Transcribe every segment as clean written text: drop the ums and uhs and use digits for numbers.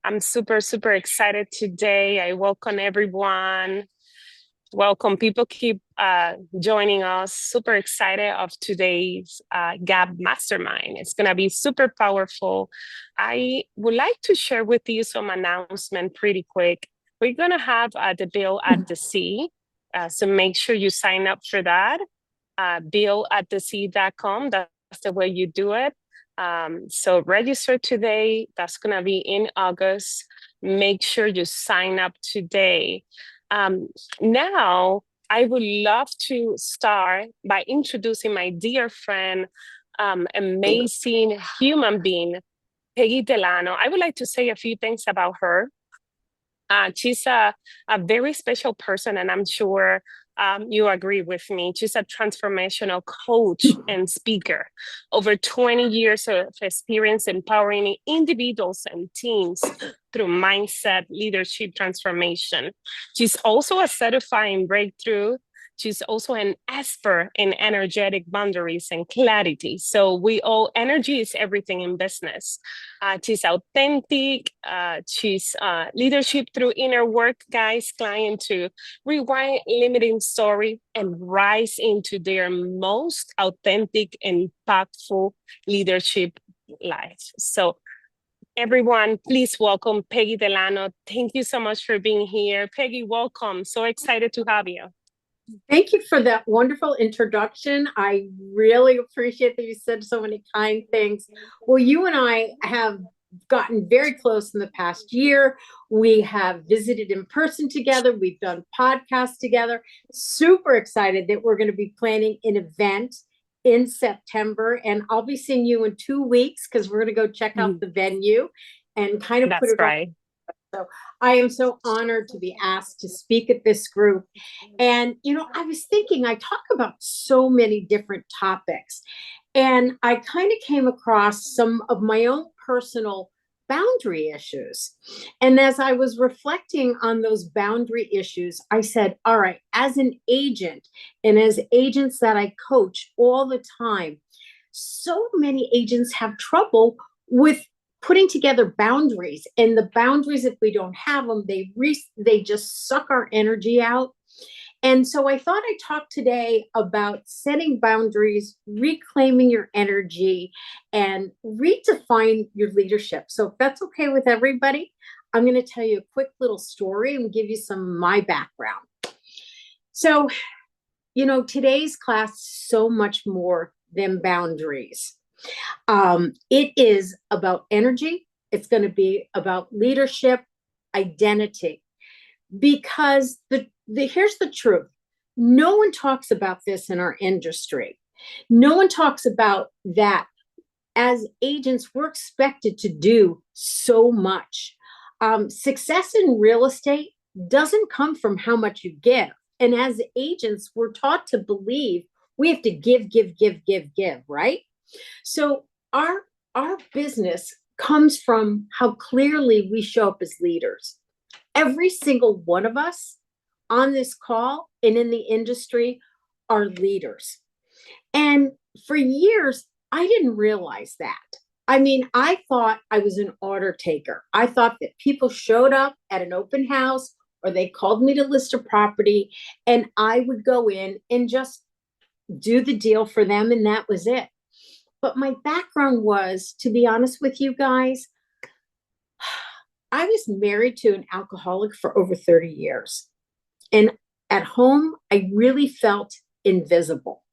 I'm super, super excited today. I welcome everyone. Welcome. People keep joining us. Super excited of today's GAP Mastermind. It's going to be super powerful. I would like to share with you some announcement pretty quick. We're going to have the Bill at the Sea. So make sure you sign up for that. billatthesea.com. That's the way you do it. So register today. That's going to be in August. Make sure you sign up today. Now, I would love to start by introducing my dear friend, amazing human being, Peggy Delano. I would like to say a few things about her. She's a very special person, and I'm sure you agree with me. She's a transformational coach and speaker. Over 20 years of experience empowering individuals and teams through mindset, leadership transformation. She's also a certifying breakthrough. She's also an expert in energetic boundaries and clarity. So energy is everything in business. She's authentic. She's leadership through inner work, guys, client to rewind limiting story and rise into their most authentic and impactful leadership life. So everyone, please welcome Peggy Delano. Thank you so much for being here. Peggy, welcome. So excited to have you. Thank you for that wonderful introduction. I really appreciate that you said so many kind things. Well, you and I have gotten very close in the past year. We have visited in person together. We've done podcasts together. Super excited that we're going to be planning an event in September. And I'll be seeing you in 2 weeks because we're going to go check out the venue and kind of put it right. So I am so honored to be asked to speak at this group. And, I was thinking, I talk about so many different topics, and I kind of came across some of my own personal boundary issues. And as I was reflecting on those boundary issues, I said, all right, as an agent and as agents that I coach all the time, so many agents have trouble with putting together boundaries, and the boundaries, if we don't have them, they just suck our energy out. And so I thought I'd talk today about setting boundaries, reclaiming your energy, and redefine your leadership. So if that's okay with everybody, I'm going to tell you a quick little story and give you some of my background. So, today's class is so much more than boundaries. It is about energy. It's going to be about leadership, identity, because here's the truth. No one talks about this in our industry. No one talks about that. As agents, we're expected to do so much. Success in real estate doesn't come from how much you give. And as agents, we're taught to believe we have to give, right? So our business comes from how clearly we show up as leaders. Every single one of us on this call and in the industry are leaders. And for years, I didn't realize that. I mean, I thought I was an order taker. I thought that people showed up at an open house or they called me to list a property, and I would go in and just do the deal for them, and that was it. But my background was, to be honest with you guys, I was married to an alcoholic for over 30 years. And at home, I really felt invisible.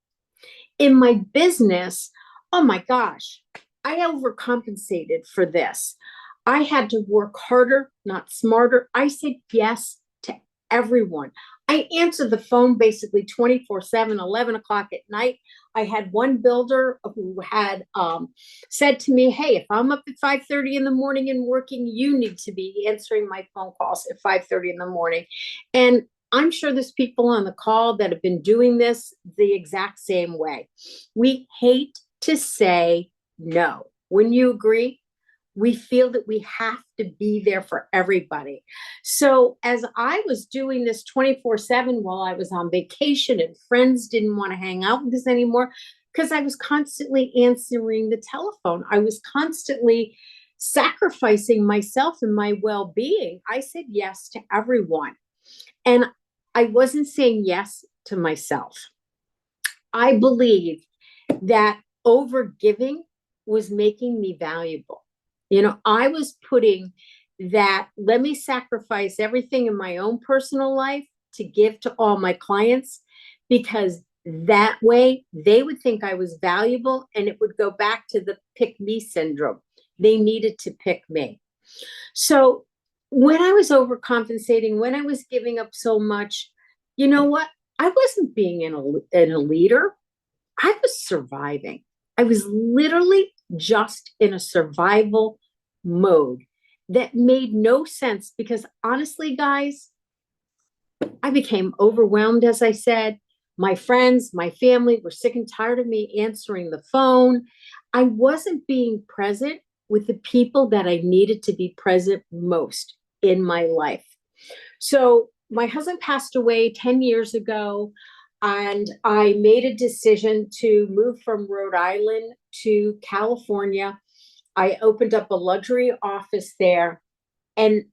In my business, oh my gosh, I overcompensated for this. I had to work harder, not smarter. I said yes to everyone. I answered the phone basically 24/7, 11 o'clock at night. I had one builder who had said to me, hey, if I'm up at 5:30 in the morning and working, you need to be answering my phone calls at 5:30 in the morning. And I'm sure there's people on the call that have been doing this the exact same way. We hate to say no. Wouldn't you agree? We feel that we have to be there for everybody. So as I was doing this 24/7 while I was on vacation and friends didn't want to hang out with us anymore, because I was constantly answering the telephone. I was constantly sacrificing myself and my well-being. I said yes to everyone. And I wasn't saying yes to myself. I believe that over giving was making me valuable. I was putting that, let me sacrifice everything in my own personal life to give to all my clients, because that way they would think I was valuable, and it would go back to the pick me syndrome. They needed to pick me. So when I was overcompensating, when I was giving up so much, you know what? I wasn't being in a leader. I was surviving. I was literally just in a survival mode that made no sense, because honestly, guys, I became overwhelmed, as I said. My friends, my family were sick and tired of me answering the phone. I wasn't being present with the people that I needed to be present most in my life. So my husband passed away 10 years ago, and I made a decision to move from Rhode Island to California. I opened up a luxury office there. And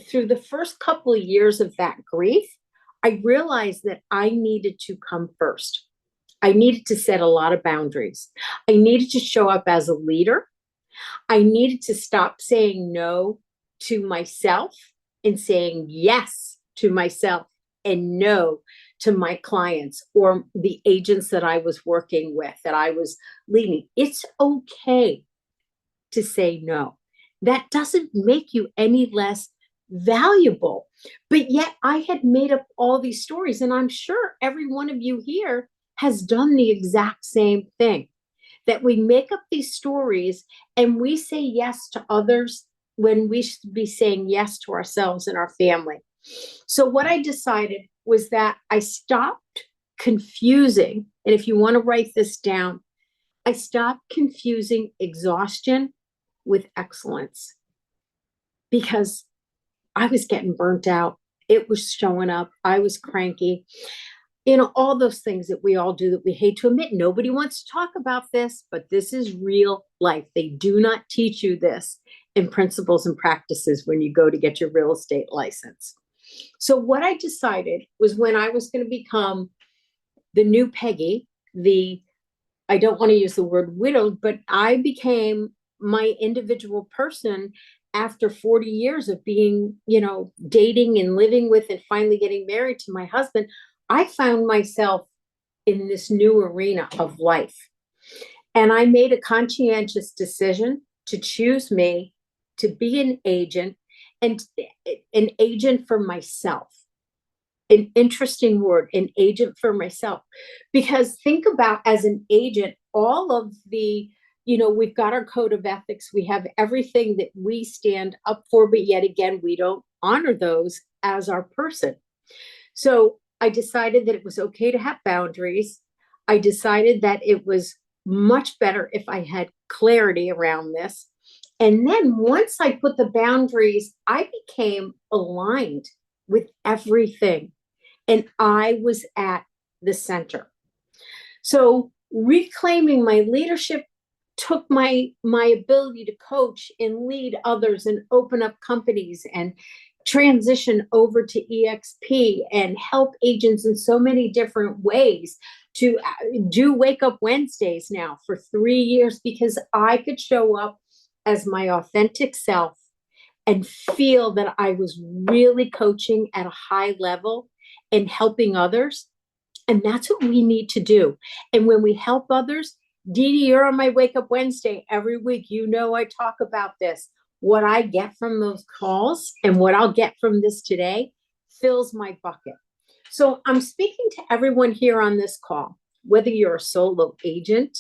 through the first couple of years of that grief, I realized that I needed to come first. I needed to set a lot of boundaries. I needed to show up as a leader. I needed to stop saying no to myself and saying yes to myself and no to my clients or the agents that I was working with, that I was leading. It's okay to say no. That doesn't make you any less valuable. But yet I had made up all these stories, and I'm sure every one of you here has done the exact same thing, that we make up these stories and we say yes to others when we should be saying yes to ourselves and our family. So what I decided was that I stopped confusing, and if you want to write this down, I stopped confusing exhaustion with excellence, because I was getting burnt out. It was showing up. I was cranky. All those things that we all do that we hate to admit. Nobody wants to talk about this, but this is real life. They do not teach you this in principles and practices when you go to get your real estate license. So what I decided was, when I was going to become the new Peggy, I don't want to use the word widowed, but I became my individual person after 40 years of being, dating and living with and finally getting married to my husband. I found myself in this new arena of life. And I made a conscientious decision to choose me to be an agent, and an agent for myself. An interesting word, an agent for myself. Because think about, as an agent, all of the, we've got our code of ethics, we have everything that we stand up for, but yet again, we don't honor those as our person. So I decided that it was okay to have boundaries. I decided that it was much better if I had clarity around this. And then once I put the boundaries, I became aligned with everything. And I was at the center. So reclaiming my leadership took my ability to coach and lead others and open up companies and transition over to EXP and help agents in so many different ways, to do Wake Up Wednesdays now for 3 years, because I could show up as my authentic self and feel that I was really coaching at a high level and helping others. And that's what we need to do. And when we help others, Dee Dee, you're on my Wake Up Wednesday every week. I talk about this. What I get from those calls and what I'll get from this today fills my bucket. So I'm speaking to everyone here on this call, whether you're a solo agent,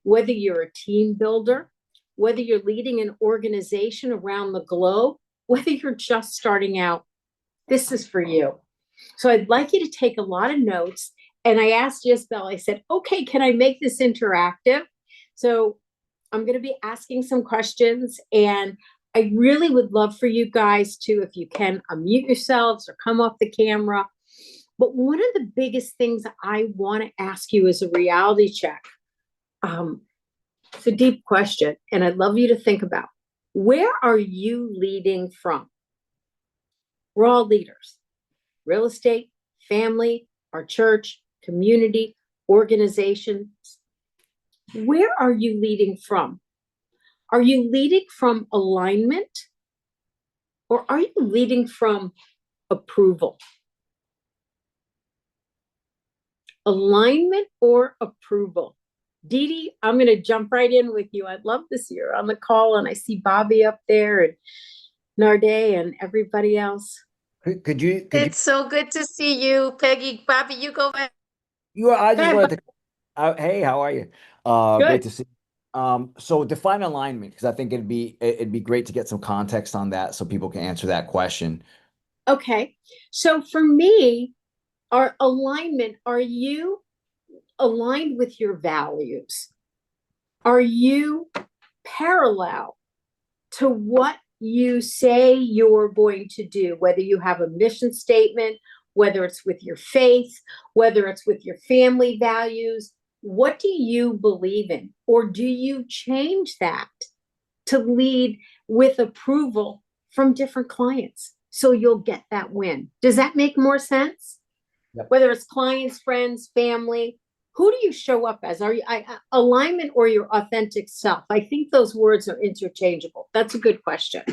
whether you're a team builder, whether you're leading an organization around the globe, whether you're just starting out, this is for you. So I'd like you to take a lot of notes. And I asked Isabel, I said, okay, can I make this interactive? So I'm going to be asking some questions, and I really would love for you guys to, if you can, unmute yourselves or come off the camera. But one of the biggest things I want to ask you is a reality check. It's a deep question, and I'd love you to think about. Where are you leading from? We're all leaders: real estate, family, our church, community, organizations. Where are you leading from? Are you leading from alignment, or are you leading from approval? Alignment or approval? Dee Dee, I'm going to jump right in with you. I'd love this year on the call, and I see Bobby up there and Narday and everybody else. It's so good to see you, Peggy. Bobby, you go ahead. I just Hey, wanted to, hey, how are you? Great good. to see you. So define alignment, because I think it'd be great to get some context on that so people can answer that question. Okay. So for me, our alignment, are you aligned with your values? Are you parallel to what you say you're going to do, whether you have a mission statement, whether it's with your faith, whether it's with your family values? What do you believe in? Or do you change that to lead with approval from different clients so you'll get that win? Does that make more sense? Yep. Whether it's clients, friends, family, who do you show up as? Are you alignment or your authentic self? I think those words are interchangeable. That's a good question.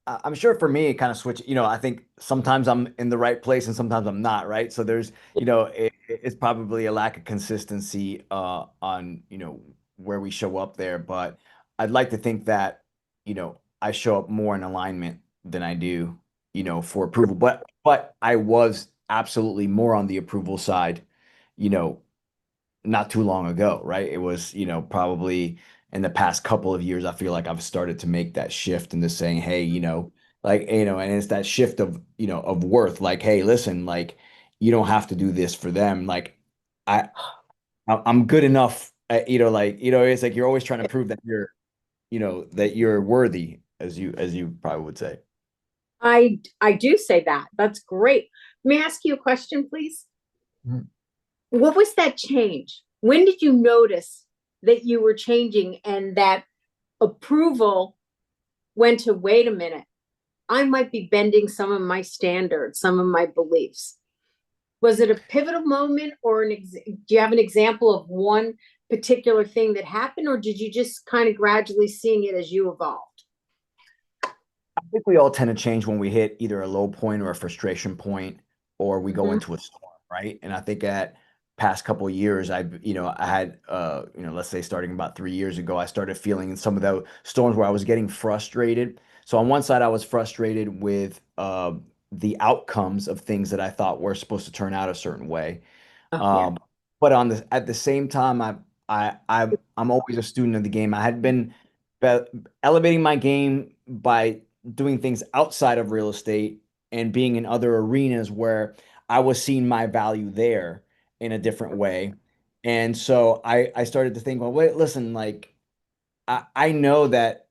I'm sure for me it kind of switch. I think sometimes I'm in the right place and sometimes I'm not, right? So there's, it's probably a lack of consistency on, where we show up there. But I'd like to think that, I show up more in alignment than I do, for approval. But I was absolutely more on the approval side, you know, not too long ago, right? It was, probably in the past couple of years, I feel like I've started to make that shift into saying, hey, like, and it's that shift of, of worth. Like, hey, listen, like, you don't have to do this for them. Like, I, I'm good enough. Like, it's like you're always trying to prove that that you're worthy, as you probably would say. I do say that. That's great. May I ask you a question, please? Mhm. What was that change? When did you notice that you were changing and that approval went to, wait a minute, I might be bending some of my standards, some of my beliefs? Was it a pivotal moment, or do you have an example of one particular thing that happened, or did you just kind of gradually seeing it as you evolved? I think we all tend to change when we hit either a low point or a frustration point, or we go Mhm. into a storm, right? And I think at past couple of years, I had, let's say starting about 3 years ago, I started feeling in some of those storms where I was getting frustrated. So on one side, I was frustrated with the outcomes of things that I thought were supposed to turn out a certain way. Oh, yeah. Um, but at the same time, I'm always a student of the game. I had been be elevating my game by doing things outside of real estate and being in other arenas where I was seeing my value there in a different way. And so I started to think, well, wait, listen, like I know that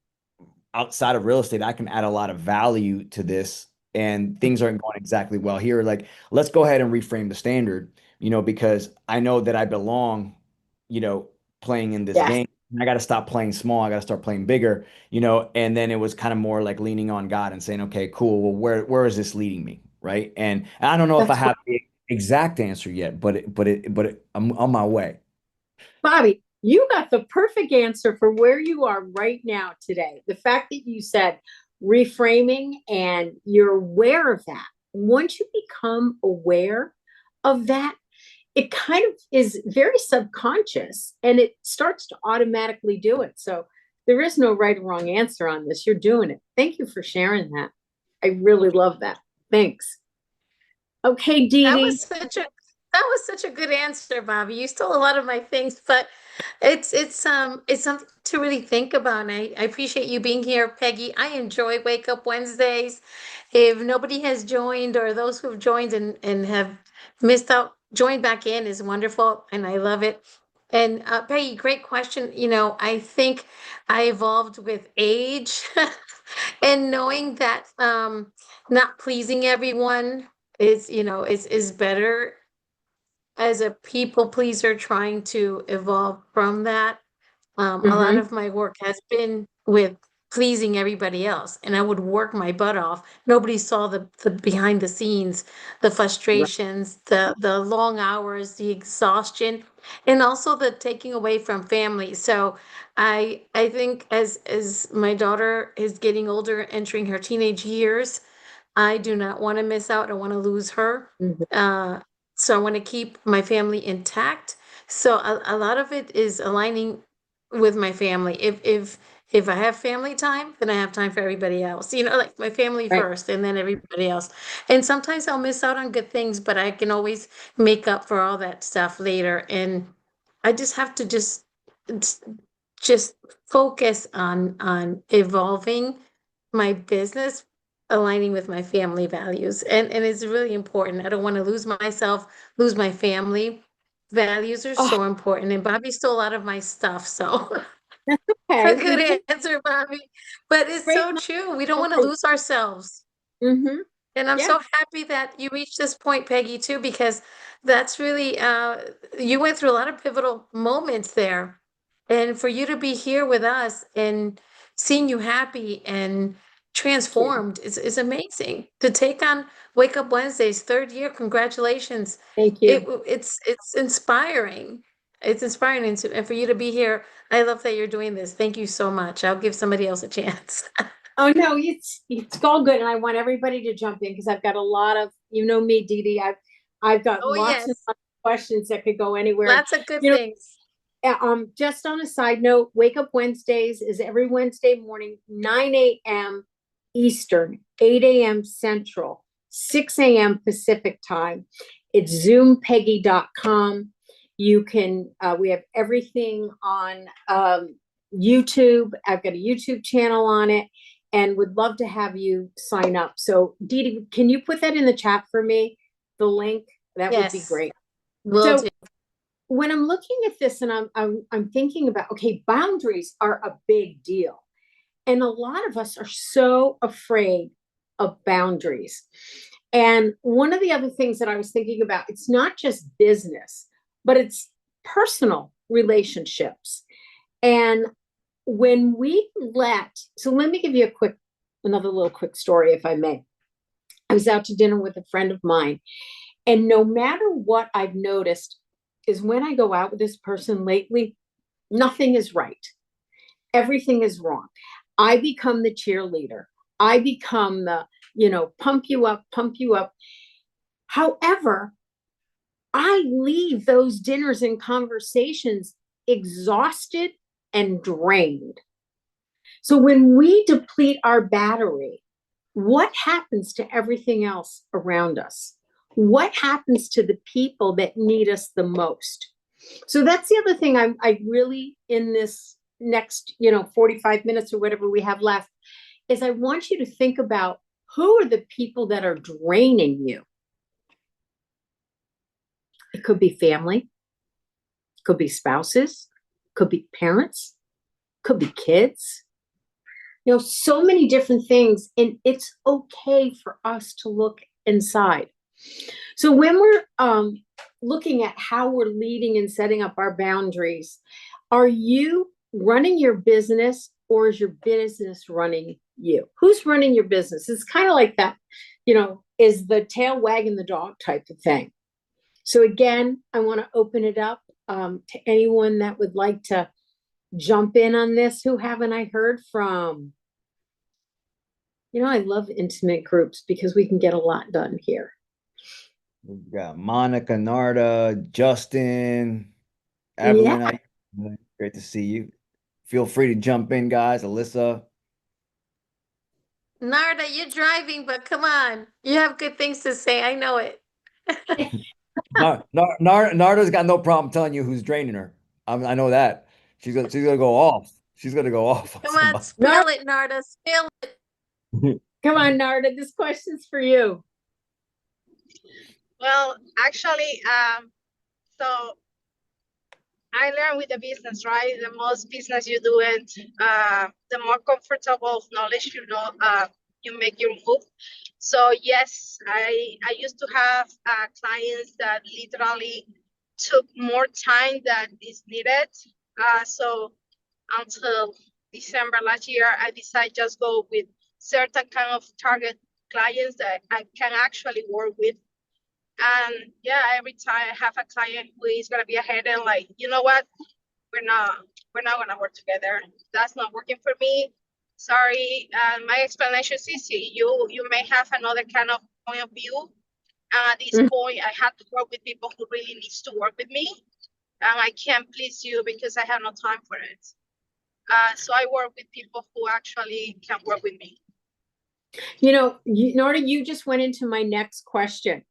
outside of real estate, I can add a lot of value to this, and things aren't going exactly well here. Like, let's go ahead and reframe the standard, because I know that I belong, you know, playing in this Yes. game. And I got to stop playing small. I got to start playing bigger, and then it was kind of more like leaning on God and saying, okay, cool. Well, where is this leading me? Right. And I don't know if I That's have the exact answer yet, I'm on my way. Bobby, you got the perfect answer for where you are right now today. The fact that you said reframing and you're aware of that. Once you become aware of that, it kind of is very subconscious and it starts to automatically do it. So there is no right or wrong answer on this. You're doing it. Thank you for sharing that. I really love that. Thanks. Okay, Dee That Dee. was such a that was such a good answer, Bobby. You stole a lot of my things, but it's something to really think about. And I appreciate you being here, Peggy. I enjoy Wake Up Wednesdays. If nobody has joined, or those who have joined and have missed out, join back in is wonderful, and I love it. And Peggy, great question. I think I evolved with age and knowing that not pleasing everyone is better as a people pleaser, trying to evolve from that. A lot of my work has been with pleasing everybody else, and I would work my butt off. Nobody saw the behind the scenes, the Right. frustrations, the long hours, the exhaustion, and also the taking away from family. So I think as my daughter is getting older, entering her teenage years, I do not want to miss out. I want to lose her. Mhm. Uh, so I want to keep my family intact. So a lot of it is aligning with my family. If I have family time, then I have time for everybody else. You know, like my family Right. first and then everybody else. And sometimes I'll miss out on good things, but I can always make up for all that stuff later. And I just have to it's- just focus on evolving my business, aligning with my family values. And it's really important. I don't want to lose myself, lose my family. Values are Oh, so important. And Bobby stole a lot of my stuff. So that's okay. You good take answer, Bobby. But it's great so true. We don't want to knowledge. lose ourselves. Mm-hmm. And I'm Yeah. so happy that you reached this point, Peggy, too, because that's really you went through a lot of pivotal moments there. And for you to be here with us and seeing you happy and Thank you. transformed is amazing. To take on Wake Up Wednesdays, third year, congratulations. Thank you. It's inspiring. It's inspiring, and for you to be here, I love that you're doing this. Thank you so much. I'll give somebody else a chance. Oh no, it's all good, and I want everybody to jump in because I've got a lot of, you know me, Dee Dee. I've got Oh, lots and yes. lots of questions that could go anywhere. And Lots of good you know, things. just on a side note, Wake Up Wednesdays is every Wednesday morning, 9 a.m. Eastern, 8 a.m. Central, 6 a.m. Pacific time. It's zoompeggy.com. You can, we have everything on YouTube. I've got a YouTube channel on it and would love to have you sign up. So, Dee Dee, can you put that in the chat for me? The link? That would be Yes, great. will So, do. when I'm looking at this and I'm thinking about, okay, boundaries are a big deal. And a lot of us are so afraid of boundaries. And one of the other things that I was thinking about, it's not just business, but it's personal relationships. And when we so let me give you another little quick story, if I may. I was out to dinner with a friend of mine, and no matter what I've noticed is when I go out with this person lately, nothing is right. Everything is wrong. I become the cheerleader. I become the, pump you up, pump you up. However, I leave those dinners and conversations exhausted and drained. So when we deplete our battery, what happens to everything else around us? What happens to the people that need us the most? So that's the other thing I really, in this next, 45 minutes or whatever we have left, is I want you to think about who are the people that are draining you. It could be family, could be spouses, could be parents, could be kids, so many different things. And it's okay for us to look inside. So when we're looking at how we're leading and setting up our boundaries, are you running your business or is your business running you? Who's running your business? It's kind of like that, is the tail wagging the dog type of thing. So again, I want to open it up to anyone that would like to jump in on this. Who haven't I heard from? I love intimate groups because we can get a lot done here. We've got Monica, Narda, Justin, Yeah. Evelyn. Great to see you. Feel free to jump in, guys. Alyssa. Narda, you're driving, but come on. You have good things to say. I know it. Narda's got no problem telling you who's draining her. I know that. She's gonna go off. She's gonna go off on Come on, somebody. spill it, Narda. Spill it. Come on, Narda. This question's for you. Well, actually, so I learned with the business, right? The most business you do it, the more comfortable knowledge you make your move. So yes, I used to have clients that literally took more time than is needed. So until December last year. I decided just go with certain kind of target clients that I can actually work with. And yeah, every time I have a client who is gonna be ahead and like, you know what, we're not gonna work together. That's not working for me. Sorry. And my explanation is easy. You may have another kind of point of view. And at this point, I have to work with people who really needs to work with me, and I can't please you because I have no time for it. So I work with people who actually can work with me. You know, Norda, you just went into my next question.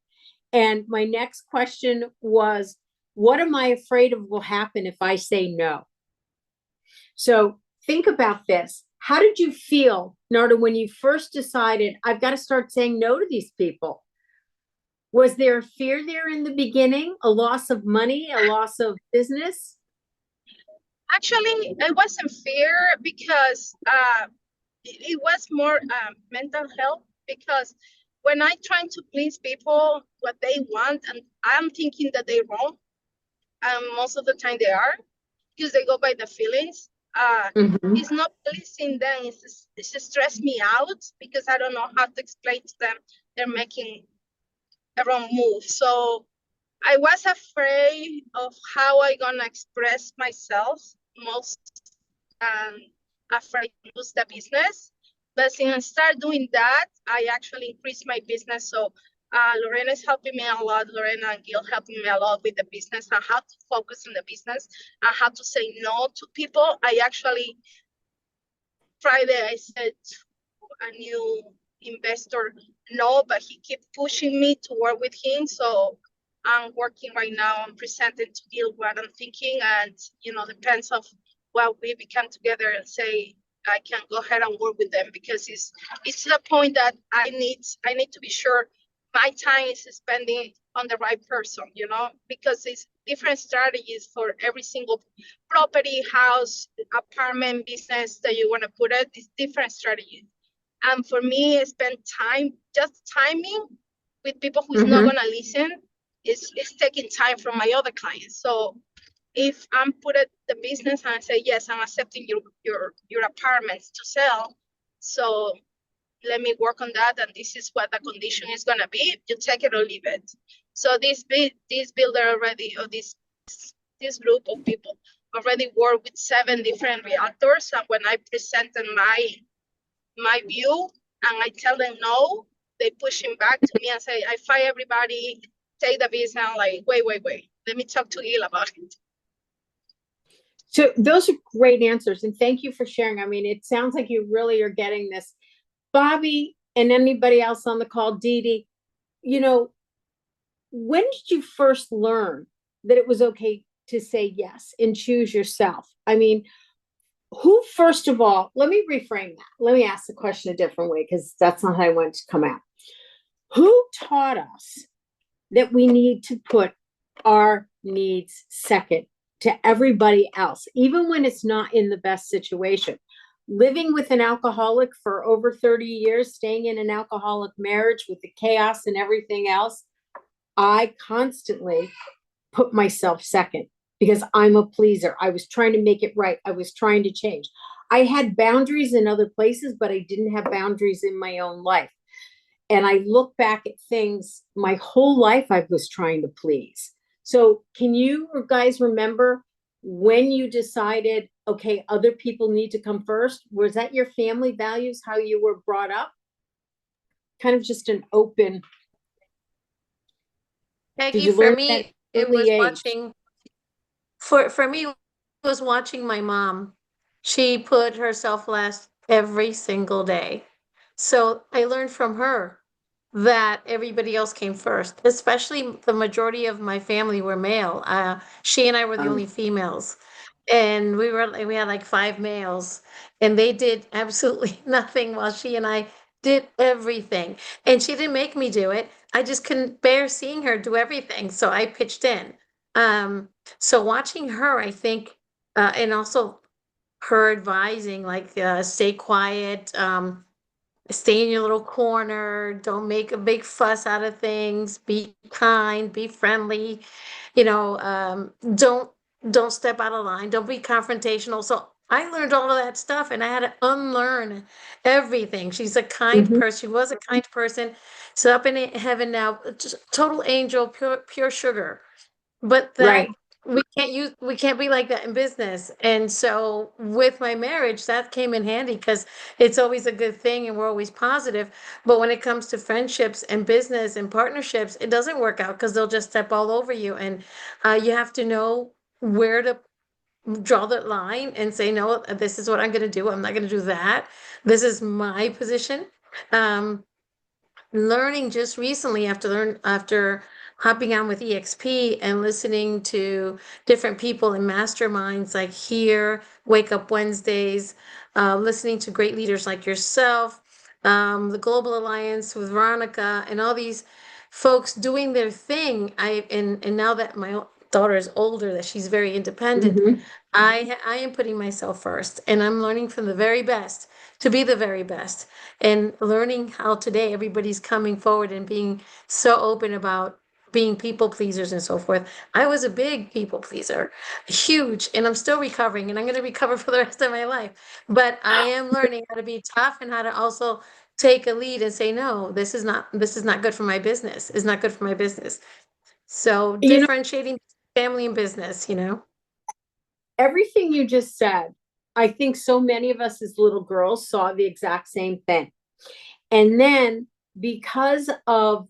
And my next question was, what am I afraid of will happen if I say no? So think about this. How did you feel, Narda, when you first decided, I've got to start saying no to these people? Was there fear there in the beginning? A loss of money, a loss of business? Actually, it wasn't fear because it was more mental health, because when I try to please people what they want, and I'm thinking that they're wrong, and most of the time they are, because they go by the feelings. It's not pleasing them. It's just stress me out because I don't know how to explain to them they're making a wrong move. So I was afraid of how I gonna express myself most, afraid to lose the business. But since I start doing that, I actually increase my business. So Lorena is helping me a lot. Lorena and Gil helping me a lot with the business and how to focus on the business and how to say no to people. I actually, Friday, I said to a new investor no, but he kept pushing me to work with him. So I'm working right now. I'm presenting to Gil what I'm thinking, and depends of what we become together and say I can go ahead and work with them, because it's to the point that I need to be sure my time is spending on the right person, because it's different strategies for every single property, house, apartment, business that you want to put it. It's different strategies. And for me, spend time, just timing with people who's not gonna listen is taking time from my other clients. So if I'm put at the business and I say, yes, I'm accepting your apartments to sell, so let me work on that, and this is what the condition is gonna be. You take it or leave it. So this builder already, or this group of people already work with 7 different realtors, and when I presented my view and I tell them no, they push him back to me and say, I fire everybody, take the business. I'm like, wait, let me talk to Gil about it. So those are great answers, and thank you for sharing. I mean, it sounds like you really are getting this. Bobby and anybody else on the call, Dee, when did you first learn that it was okay to say yes and choose yourself? I mean, who, first of all, let me reframe that. Let me ask the question a different way, because that's not how I want it to come out. Who taught us that we need to put our needs second to everybody else, even when it's not in the best situation? Living with an alcoholic for over 30 years, staying in an alcoholic marriage with the chaos and everything else, I constantly put myself second because I'm a pleaser. I was trying to make it right. I was trying to change. I had boundaries in other places, but I didn't have boundaries in my own life. And I look back at things my whole life I was trying to please. So can you guys remember when you decided, okay, other people need to come first? Was that your family values, how you were brought up? Kind of just an open. Peggy, for me, it was watching. For me, it was watching my mom. She put herself last every single day. So I learned from her that everybody else came first, especially the majority of my family were male. She and I were the only females. And we had like 5 males, and they did absolutely nothing while she and I did everything. And she didn't make me do it. I just couldn't bear seeing her do everything. So I pitched in. So watching her, I think, and also her advising, like, stay quiet, stay in your little corner, don't make a big fuss out of things, be kind, be friendly, don't step out of line, don't be confrontational. So I learned all of that stuff and I had to unlearn everything. She's a kind Mhm. person. She was a kind person. So up in heaven now, just total angel, pure sugar. But that Right. we can't be like that in business. And so with my marriage, that came in handy because it's always a good thing and we're always positive. But when it comes to friendships and business and partnerships, it doesn't work out because they'll just step all over you. And you have to know where to draw the line and say, no, this is what I'm going to do. I'm not going to do that. This is my position. Um, Learning just recently after hopping on with EXP and listening to different people in masterminds like here, Wake Up Wednesdays, listening to great leaders like yourself, the Global Alliance with Veronica, and all these folks doing their thing. And now that my daughter is older, that she's very independent, Mhm. I am putting myself first, and I'm learning from the very best to be the very best, and learning how today everybody's coming forward and being so open about being people pleasers and so forth. I was a big people pleaser, huge, and I'm still recovering, and I'm going to recover for the rest of my life. But I am learning how to be tough and how to also take a lead and say, no, this is not good for my business. It's not good for my business. So You know, differentiating family and business, you know. everything you just said, I think so many of us as little girls saw the exact same thing. And then because of,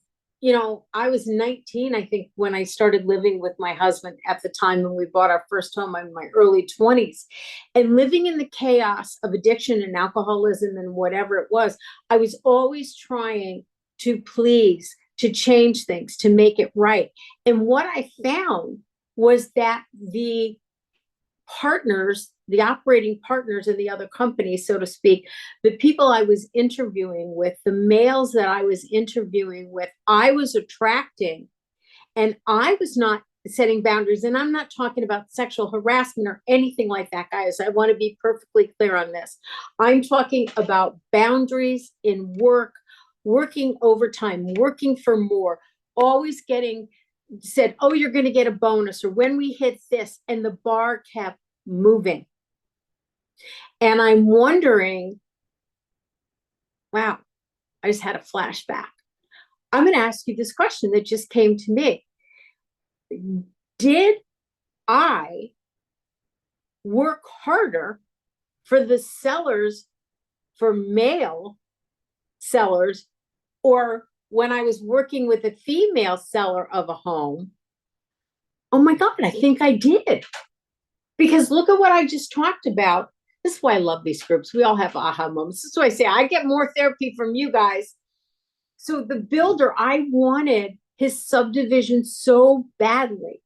I was 19, I think, when I started living with my husband at the time when we bought our first home in my early 20s. And living in the chaos of addiction and alcoholism and whatever it was, I was always trying to please, to change things, to make it right. And what I found was that the partners, the operating partners in the other companies, so to speak, the people I was interviewing with, the males that I was interviewing with, I was attracting, and I was not setting boundaries. And I'm not talking about sexual harassment or anything like that, guys. I want to be perfectly clear on this. I'm talking about boundaries in work, working overtime, working for more, always getting said, oh, you're going to get a bonus, or when we hit this, and the bar kept moving. And I'm wondering, wow, I just had a flashback. I'm going to ask you this question that just came to me. Did I work harder for the sellers, for male sellers, or when I was working with a female seller of a home? Oh my God, I think I did. Because look at what I just talked about. This is why I love these groups. We all have aha moments. This is why I say I get more therapy from you guys. So the builder, I wanted his subdivision so badly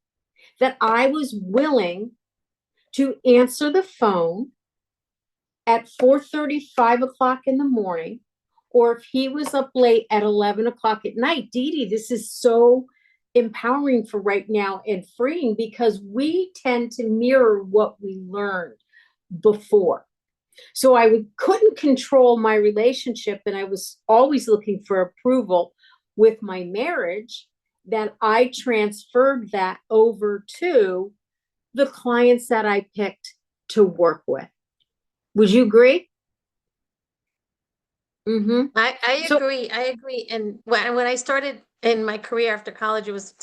that I was willing to answer the phone at 4:30, 5 o'clock in the morning, or if he was up late at 11 o'clock at night. Dee Dee, this is so empowering for right now and freeing, because we tend to mirror what we learned before. So couldn't control my relationship, and I was always looking for approval with my marriage. That I transferred that over to the clients that I picked to work with. Would you agree? Mm-hmm. I So, agree. I agree. And when I started in my career after college, it was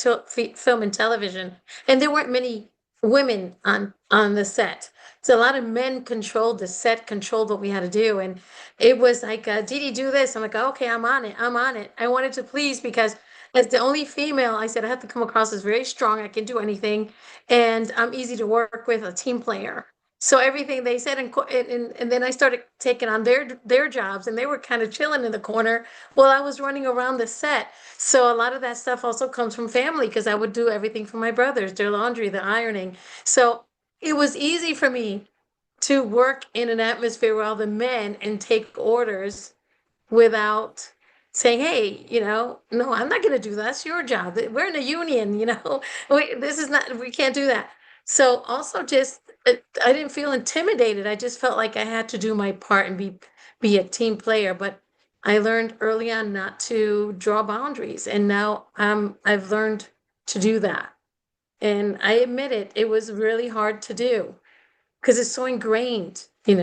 film and television, and there weren't many women on the set. So a lot of men controlled the set, controlled what we had to do, and it was like, "Dee Dee, do this." I'm like, "Okay, I'm on it. I'm on it." I wanted to please because as the only female, I said I have to come across as very strong. I can do anything, and I'm easy to work with, a team player. So everything they said, and then I started taking on their jobs, and they were kind of chilling in the corner while I was running around the set. So a lot of that stuff also comes from family because I would do everything for my brothers, their laundry, the ironing. So it was easy for me to work in an atmosphere where all the men and take orders without saying, hey, no, I'm not going to do that. That's your job. We're in a union, this is not, we can't do that. So also just, I didn't feel intimidated. I just felt like I had to do my part and be a team player. But I learned early on not to draw boundaries. And now I've learned to do that. And I admit it was really hard to do because it's so ingrained, It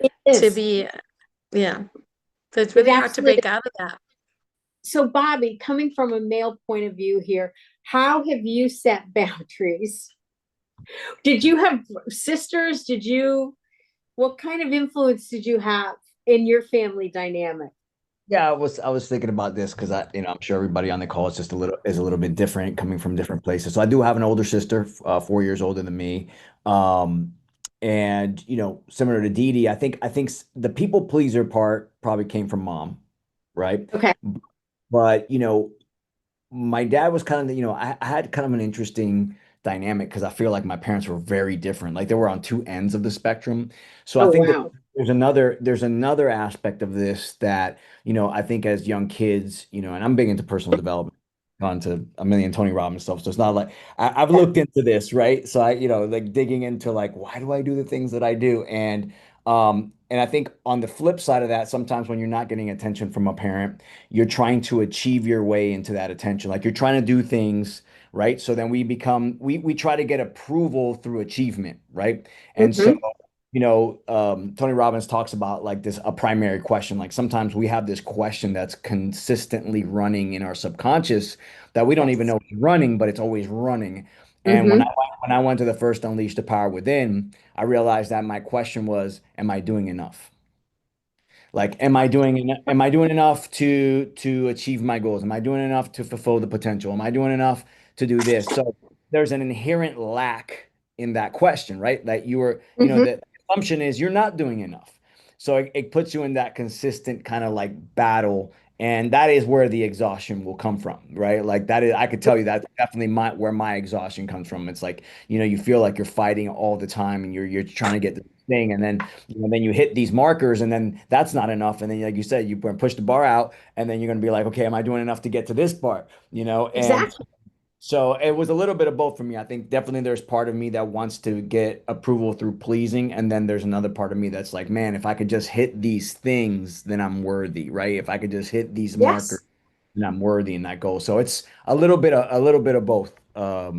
to is. be, yeah. So it's It really hard to absolutely. break out of that. So, Bobby, coming from a male point of view here, how have you set boundaries? Did you have sisters? What kind of influence did you have in your family dynamic? Yeah, I was thinking about this because I'm sure everybody on the call is just a little bit different, coming from different places. So I do have an older sister, 4 years older than me. Um, and similar to Dee Dee, I think the people pleaser part probably came from mom, right? Okay. But my dad was kind of, I had kind of an interesting dynamic because I feel like my parents were very different. Like they were on two ends of the spectrum. So I Oh, think that wow. there's another aspect of this that, I think as young kids, and I'm big into personal development, gone to a million Tony Robbins stuff. So it's not like I've Yeah. looked into this, right? So like digging into like, why do I do the things that I do? And I think on the flip side of that, sometimes when you're not getting attention from a parent, you're trying to achieve your way into that attention. Like you're trying to do things, right? So then we try to get approval through achievement, right? And so, Hmm. Tony Robbins talks about like this, a primary question. Like sometimes we have this question that's consistently running in our subconscious that we don't even Yes. know it's running, but it's always running. And when I Hmm. when I went to the first Unleash the Power Within, I realized that my question was, am I doing enough? Like, am I doing enough to achieve my goals? Am I doing enough to fulfill the potential? Am I doing enough to do this? So there's an inherent lack in that question, right? That Hmm. the assumption is you're not doing enough. So it puts you in that consistent kind of like battle. And that is where the exhaustion will come from, right? Like that is, I could tell you that's definitely where my exhaustion comes from. It's like, you feel like you're fighting all the time and you're trying to get the thing. And then you hit these markers and then that's not enough. And then, like you said, you push the bar out and then you're going to be like, okay, am I doing enough to get to this part? And Exactly. so it was a little bit of both for me. I think definitely there's part of me that wants to get approval through pleasing. And then there's another part of me that's like, man, if I could just hit these things, then I'm worthy, right? If I could just hit these markers, Yes. then I'm worthy in that goal. So it's a little bit of both, of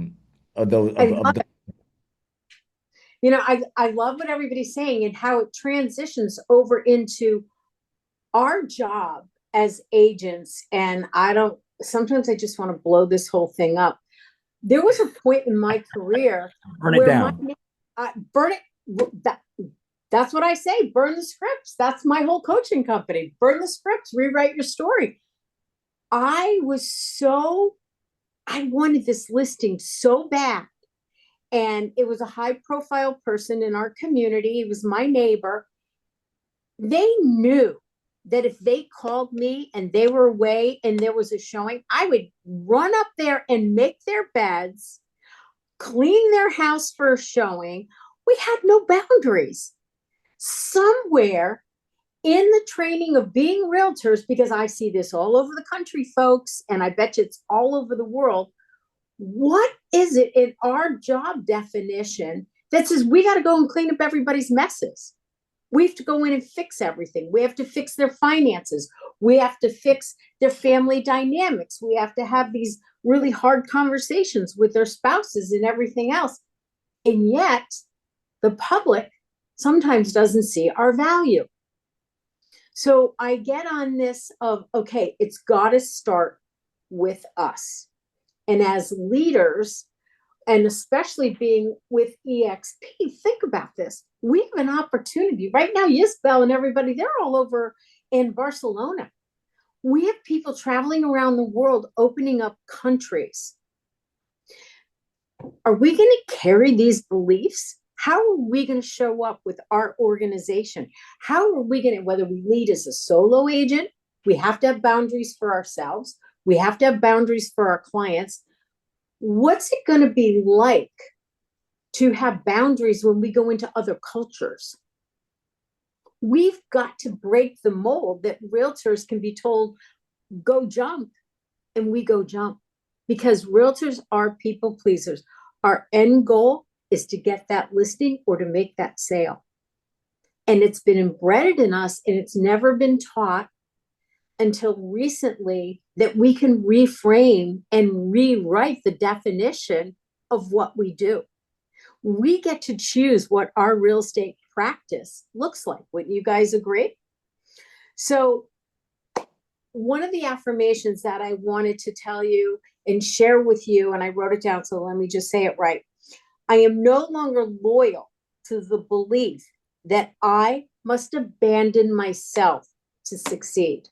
those, I of love the, it. I love what everybody's saying and how it transitions over into our job as agents. And sometimes I just want to blow this whole thing up. There was a point in my career burn it where my down. burn it. That's what I say. Burn the scripts. That's my whole coaching company. Burn the scripts. Rewrite your story. I was so I wanted this listing so bad, and it was a high profile person in our community. It was my neighbor. They knew that if they called me and they were away and there was a showing, I would run up there and make their beds, clean their house for a showing. We had no boundaries. Somewhere in the training of being realtors, because I see this all over the country, folks, and I bet you it's all over the world. What is it in our job definition that says we got to go and clean up everybody's messes? We have to go in and fix everything. We have to fix their finances. We have to fix their family dynamics. We have to have these really hard conversations with their spouses and everything else. And yet, the public sometimes doesn't see our value. So I get on this of, okay, it's got to start with us. And as leaders, and especially being with EXP, think about this. We have an opportunity right now. Yisbel and everybody, they're all over in Barcelona. We have people traveling around the world, opening up countries. Are we going to carry these beliefs? How are we going to show up with our organization? How are we going to, whether we lead as a solo agent, we have to have boundaries for ourselves. We have to have boundaries for our clients. What's it going to be like to have boundaries when we go into other cultures? We've got to break the mold that realtors can be told, go jump, and we go jump, because realtors are people pleasers. Our end goal is to get that listing or to make that sale. And it's been embedded in us, and it's never been taught until recently that we can reframe and rewrite the definition of what we do. we get to choose what our real estate practice looks like. Wouldn't you guys agree? So one of the affirmations that I wanted to tell you and share with you, and I wrote it down, so let me just say it right. I am no longer loyal to the belief that I must abandon myself to succeed.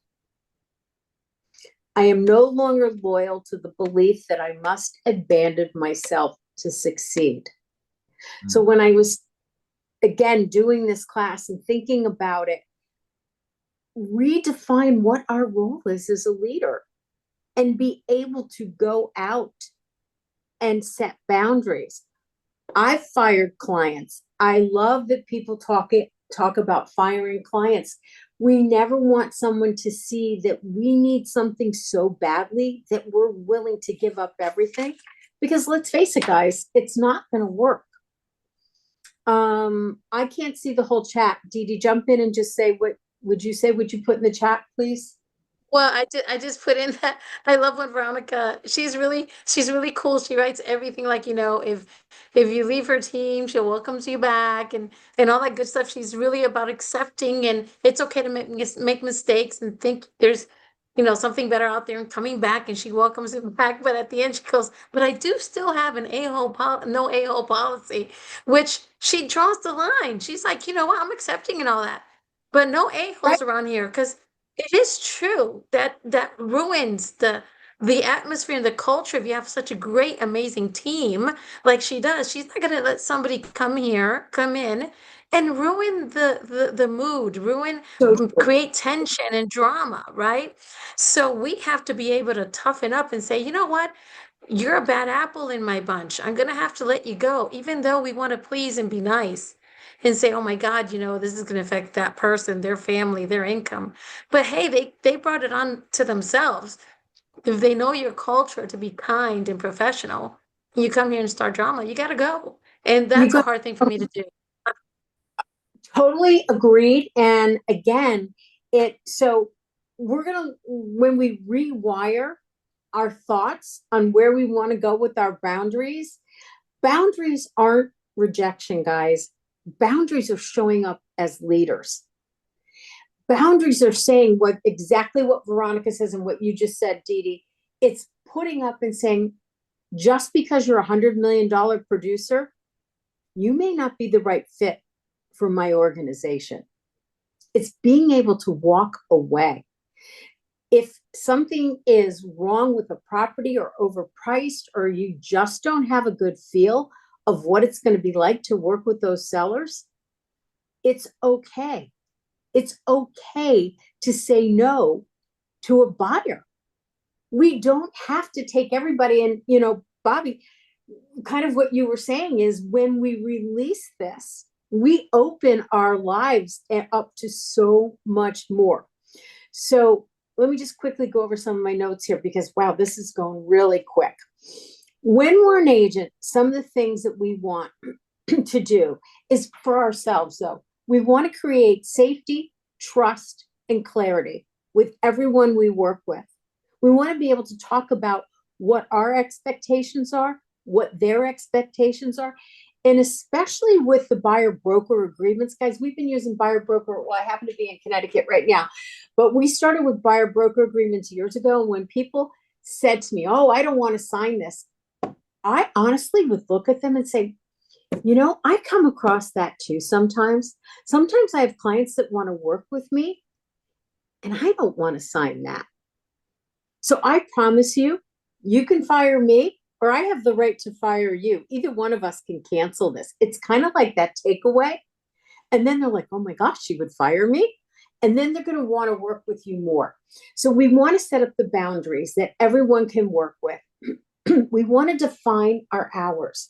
I am no longer loyal to the belief that I must abandon myself to succeed. So when I was, again, doing this class and thinking about it, redefine what our role is as a leader and be able to go out and set boundaries. I've fired clients. I love that people talk about firing clients. We never want someone to see that we need something so badly that we're willing to give up everything, because let's face it, guys, it's not going to work. I can't see the whole chat. Dee Dee, jump in and just say, what would you say? Would you put in the chat, please? Well, I just put in that I love when Veronica, she's really cool. She writes everything like, if you leave her team, she'll welcome you back and all that good stuff. She's really about accepting, and it's okay to make mistakes and think there's, something better out there and coming back, and she welcomes him back. But at the end she goes, but I do still have an no a-hole policy, which she draws the line. She's like, you know what, I'm accepting and all that. But no a-holes Right. around here, because it is true that ruins the atmosphere and the culture. If you have such a great, amazing team like she does, she's not going to let somebody come in and ruin the mood, So true. create tension and drama, right? So we have to be able to toughen up and say, you know what? You're a bad apple in my bunch. I'm going to have to let you go, even though we want to please and be nice and say, oh my God, this is going to affect that person, their family, their income. But hey, they brought it on to themselves. If they know your culture to be kind and professional, you come here and start drama, you got to go. And You that's a got hard thing for me to do. totally agreed. And again, so we're going to, when we rewire our thoughts on where we want to go with our boundaries aren't rejection, guys. Boundaries are showing up as leaders. Boundaries are saying exactly what Veronica says and what you just said, Dee Dee. It's putting up and saying, just because you're $100 million producer, you may not be the right fit for my organization. It's being able to walk away. If something is wrong with a property or overpriced, or you just don't have a good feel of what it's going to be like to work with those sellers, it's okay. It's okay to say no to a buyer. We don't have to take everybody. And, Bobby, kind of what you were saying is when we release this, we open our lives up to so much more. So let me just quickly go over some of my notes here, because, wow, this is going really quick. When we're an agent, some of the things that we want to do is for ourselves, though. We want to create safety, trust, and clarity with everyone we work with. We want to be able to talk about what our expectations are, what their expectations are, and especially with the buyer broker agreements, guys. We've been using buyer broker. Well, I happen to be in Connecticut right now, but we started with buyer broker agreements years ago. And when people said to me, oh, I don't want to sign this, I honestly would look at them and say, I come across that too sometimes. Sometimes I have clients that want to work with me, and I don't want to sign that. So I promise you, you can fire me, or I have the right to fire you. Either one of us can cancel this. It's kind of like that takeaway. And then they're like, oh my gosh, she would fire me. And then they're going to want to work with you more. So we want to set up the boundaries that everyone can work with. We want to define our hours.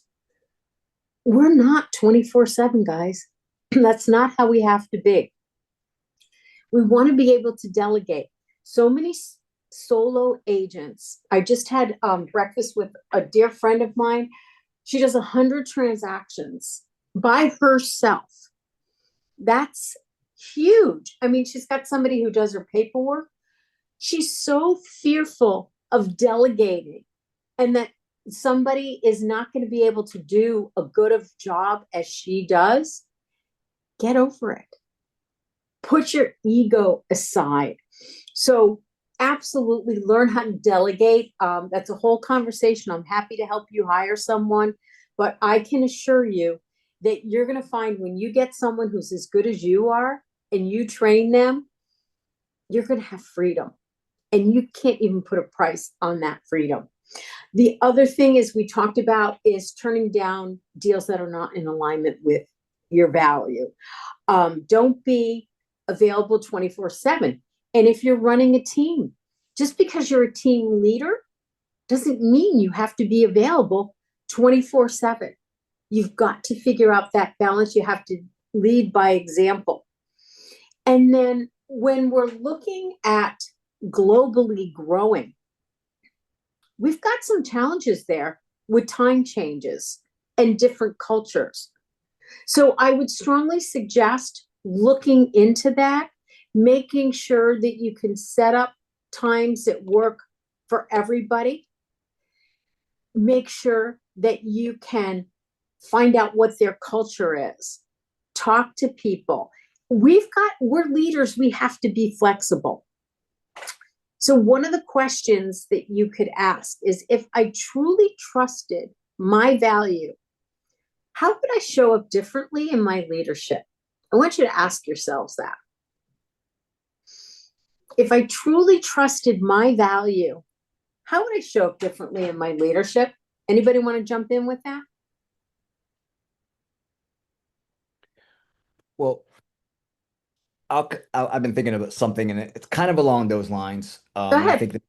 We're not 24/7, guys. That's not how we have to be. We want to be able to delegate. So many solo agents. I just had breakfast with a dear friend of mine. She does 100 transactions by herself. That's huge. I mean, she's got somebody who does her paperwork. She's so fearful of delegating, and that somebody is not going to be able to do a good of job as she does, get over it. Put your ego aside. So absolutely learn how to delegate. That's a whole conversation. I'm happy to help you hire someone, but I can assure you that you're going to find when you get someone who's as good as you are and you train them, you're going to have freedom. And you can't even put a price on that freedom. The other thing is we talked about is turning down deals that are not in alignment with your value. Don't be available 24/7. And if you're running a team, just because you're a team leader doesn't mean you have to be available 24/7. You've got to figure out that balance. You have to lead by example. And then when we're looking at globally growing, we've got some challenges there with time changes and different cultures. So I would strongly suggest looking into that, making sure that you can set up times that work for everybody. Make sure that you can find out what their culture is. Talk to people. We're leaders, we have to be flexible. So one of the questions that you could ask is, if I truly trusted my value, how could I show up differently in my leadership? I want you to ask yourselves that. If I truly trusted my value, how would I show up differently in my leadership? Anybody want to jump in with that? Well, I've been thinking about something, and it's kind of along those lines. Go And I ahead. think that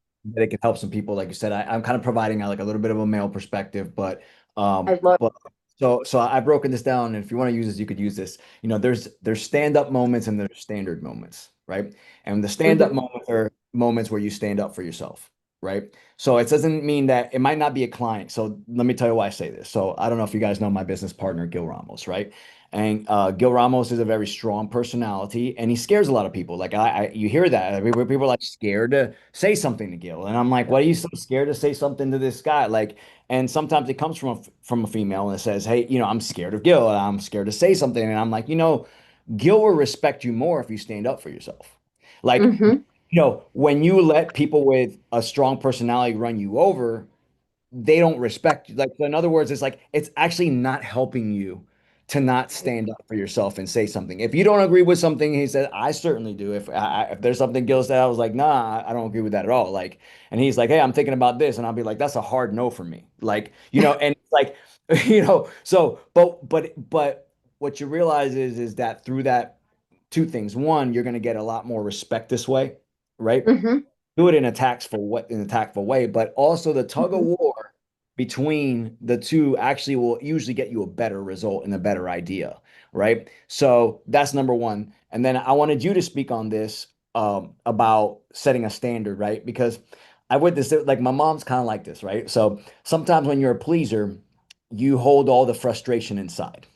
it can help some people. Like you said, I'm kind of providing like a little bit of a male perspective, I love but so I've broken this down, and if you want to use this, you could use this. You know, there's stand-up moments and there's standard moments, right? And the stand-up Mhm. moments are moments where you stand up for yourself, right? So it doesn't mean that it might not be a client. So let me tell you why I say this. So I don't know if you guys know my business partner, Gil Ramos, right? And Gil Ramos is a very strong personality, and he scares a lot of people. Like you hear that people are like scared to say something to Gil, and I'm like, why are you so scared to say something to this guy? Like, and sometimes it comes from a female and it says, hey, I'm scared of Gil, and I'm scared to say something, and I'm like, Gil will respect you more if you stand up for yourself. Like, Mhm. when you let people with a strong personality run you over, they don't respect you. Like, so in other words, it's like it's actually not helping you to not stand up for yourself and say something. If you don't agree with something he said, I certainly do. If there's something Gil said, I was like, nah, I don't agree with that at all. Like, and he's like, hey, I'm thinking about this, and I'll be like, that's a hard no for me. Like, and it's like, so, but what you realize is that through that two things. One, you're going to get a lot more respect this way, right? Mhm. Do it in in a tactful way, but also the tug of Mhm. war between the two actually will usually get you a better result and a better idea, right? So that's number one. And then I wanted you to speak on this about setting a standard, right? Because I witnessed it, like my mom's kind of like this, right? So sometimes when you're a pleaser, you hold all the frustration inside.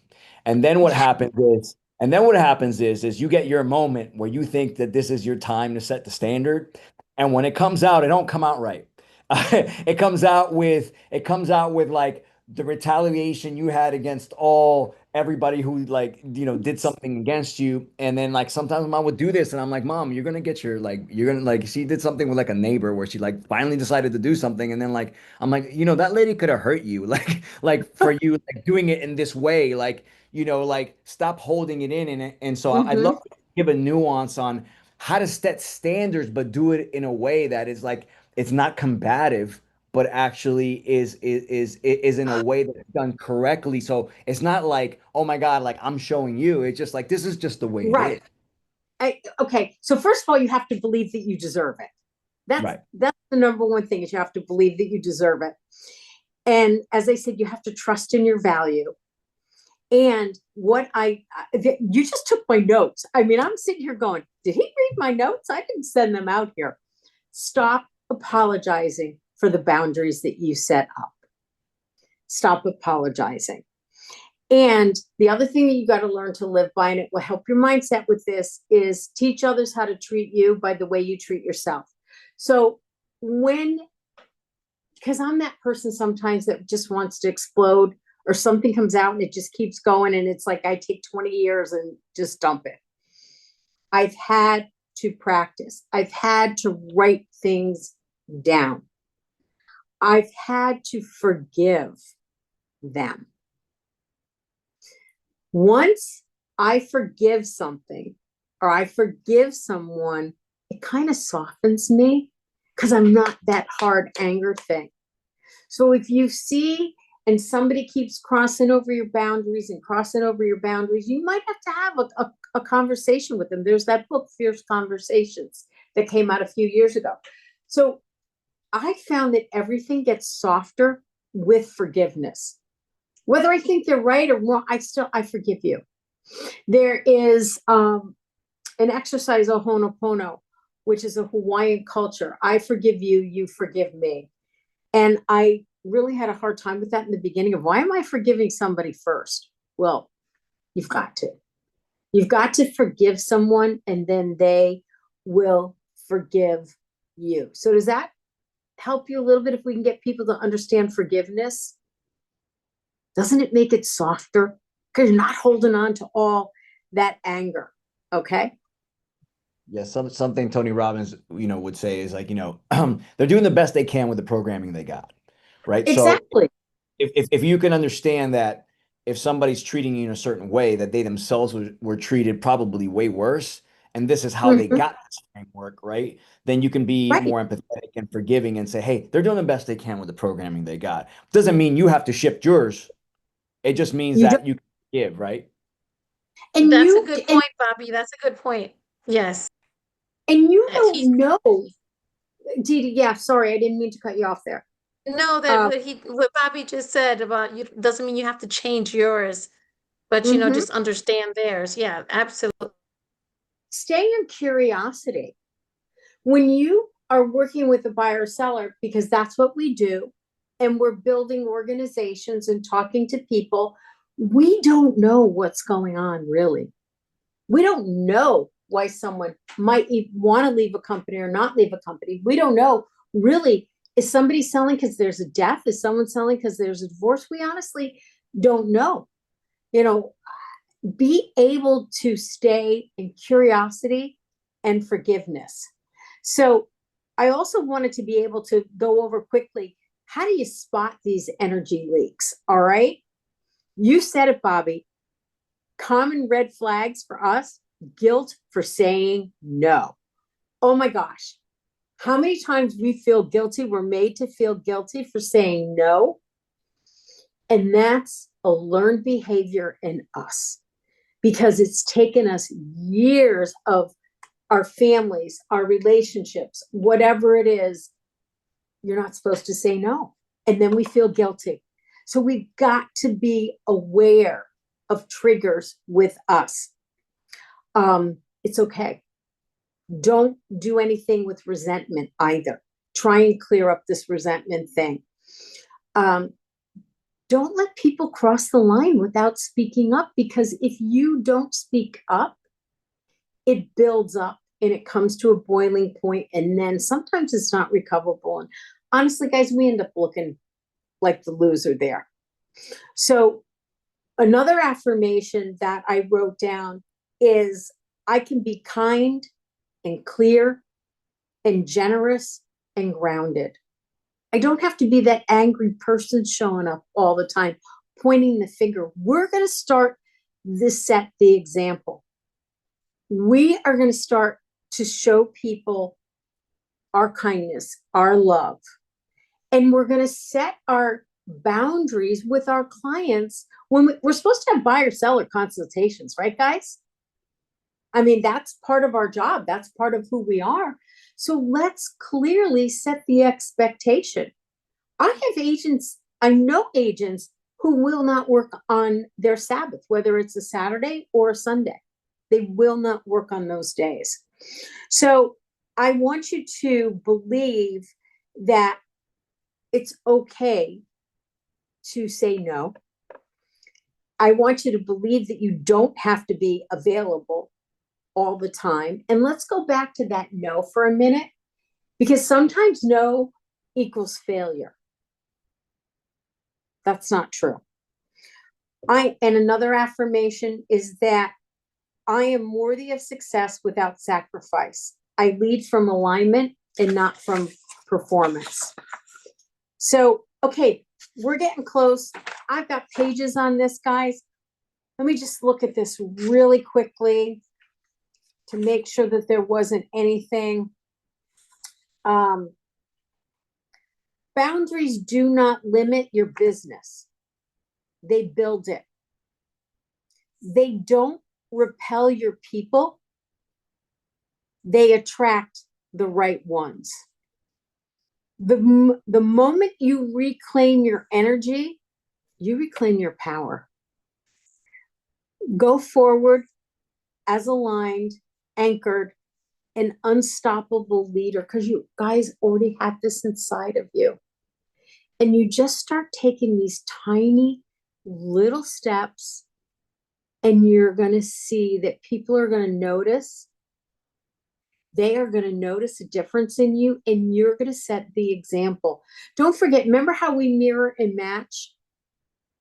And then what happens is, and then what happens is you get your moment where you think that this is your time to set the standard. And when it comes out, it don't come out right. It comes out with like the retaliation you had against everybody who like did something against you. And then like sometimes mom would do this, and I'm like, Mom, you're gonna she did something with like a neighbor where she like finally decided to do something, and then like I'm like, that lady could have hurt you, like for you like doing it in this way, like stop holding it in. And so I'd love Mhm. to give a nuance on how to set standards, but do it in a way that is like it's not combative, but actually is in a way that's done correctly. So it's not like, oh my God, like I'm showing you. It's just like this is just the way it is. Right. Okay. So first of all, you have to believe that you deserve it. That's Right. that's the number one thing, is you have to believe that you deserve it. And as I said, you have to trust in your value. And you just took my notes. I mean, I'm sitting here going, did he read my notes? I didn't send them out here. Stop apologizing for the boundaries that you set up. Stop apologizing. And the other thing that you got to learn to live by, and it will help your mindset with this, is teach others how to treat you by the way you treat yourself. So when because I'm that person sometimes that just wants to explode, or something comes out and it just keeps going. And it's like I take 20 years and just dump it. I've had to practice. I've had to write things down. I've had to forgive them. Once I forgive something or I forgive someone, it kind of softens me because I'm not that hard anger thing. So if you see and somebody keeps crossing over your boundaries and crossing over your boundaries, you might have to have a conversation with them. There's that book, Fierce Conversations, that came out a few years ago. So I found that everything gets softer with forgiveness. Whether I think they're right or wrong, I forgive you. There is an exercise, Ho'oponopono, which is a Hawaiian culture. I forgive you, you forgive me. And I really had a hard time with that in the beginning of, why am I forgiving somebody first? Well, you've got to. You've got to forgive someone, and then they will forgive you. So does that help you a little bit if we can get people to understand forgiveness? Doesn't it make it softer? Because you're not holding on to all that anger. Okay. Yeah, something Tony Robbins, would say is like, they're doing the best they can with the programming they got, right? Exactly. So if you can understand that if somebody's treating you in a certain way, that they themselves were treated probably way worse, and this is how they got this framework, right? Then you can be Right. more empathetic and forgiving and say, hey, they're doing the best they can with the programming they got. Doesn't mean you have to shift yours. It just means You don't, that you can give, right? and That's a you good point, Bobby. That's a good point. Yes. and you He's don't know, Didi. Yeah, sorry, I didn't mean to cut you off there. no, that what Bobby just said about you doesn't mean you have to change yours, but Mhm. just understand theirs. Yeah, absolutely. Stay in curiosity. When you are working with a buyer or seller, because that's what we do, and we're building organizations and talking to people, we don't know what's going on, really. We don't know why someone might want to leave a company or not leave a company. We don't know, really. Is somebody selling because there's a death? Is someone selling because there's a divorce? We honestly don't know. Be able to stay in curiosity and forgiveness. So I also wanted to be able to go over quickly, how do you spot these energy leaks? All right. You said it, Bobby. Common red flags for us: guilt for saying no. Oh my gosh. How many times we feel guilty? We're made to feel guilty for saying no. And that's a learned behavior in us, because it's taken us years of our families, our relationships, whatever it is. You're not supposed to say no. And then we feel guilty. So we've got to be aware of triggers with us. It's okay. Don't do anything with resentment either. Try and clear up this resentment thing. Don't let people cross the line without speaking up, because if you don't speak up, it builds up and it comes to a boiling point, and then sometimes it's not recoverable. And honestly, guys, we end up looking like the loser there. So another affirmation that I wrote down is, I can be kind and clear and generous and grounded. I don't have to be that angry person showing up all the time, pointing the finger. We're going to start this, set the example. We are going to start to show people our kindness, our love, and we're going to set our boundaries with our clients when we're supposed to have buyer seller consultations, right, guys? I mean, that's part of our job. That's part of who we are. So let's clearly set the expectation. I know agents who will not work on their Sabbath, whether it's a Saturday or a Sunday. They will not work on those days. So I want you to believe that it's okay to say no. I want you to believe that you don't have to be available all the time. And let's go back to that no for a minute, because sometimes no equals failure. That's not true. And another affirmation is that I am worthy of success without sacrifice. I lead from alignment and not from performance. So, okay, we're getting close. I've got pages on this, guys. Let me just look at this really quickly to make sure that there wasn't anything. Boundaries do not limit your business. They build it. They don't repel your people. They attract the right ones. The moment you reclaim your energy, you reclaim your power. Go forward as aligned, anchored, an unstoppable leader, because you guys already have this inside of you. And you just start taking these tiny little steps, and you're going to see that people are going to notice. They are going to notice a difference in you, and you're going to set the example. Don't forget, remember how we mirror and match?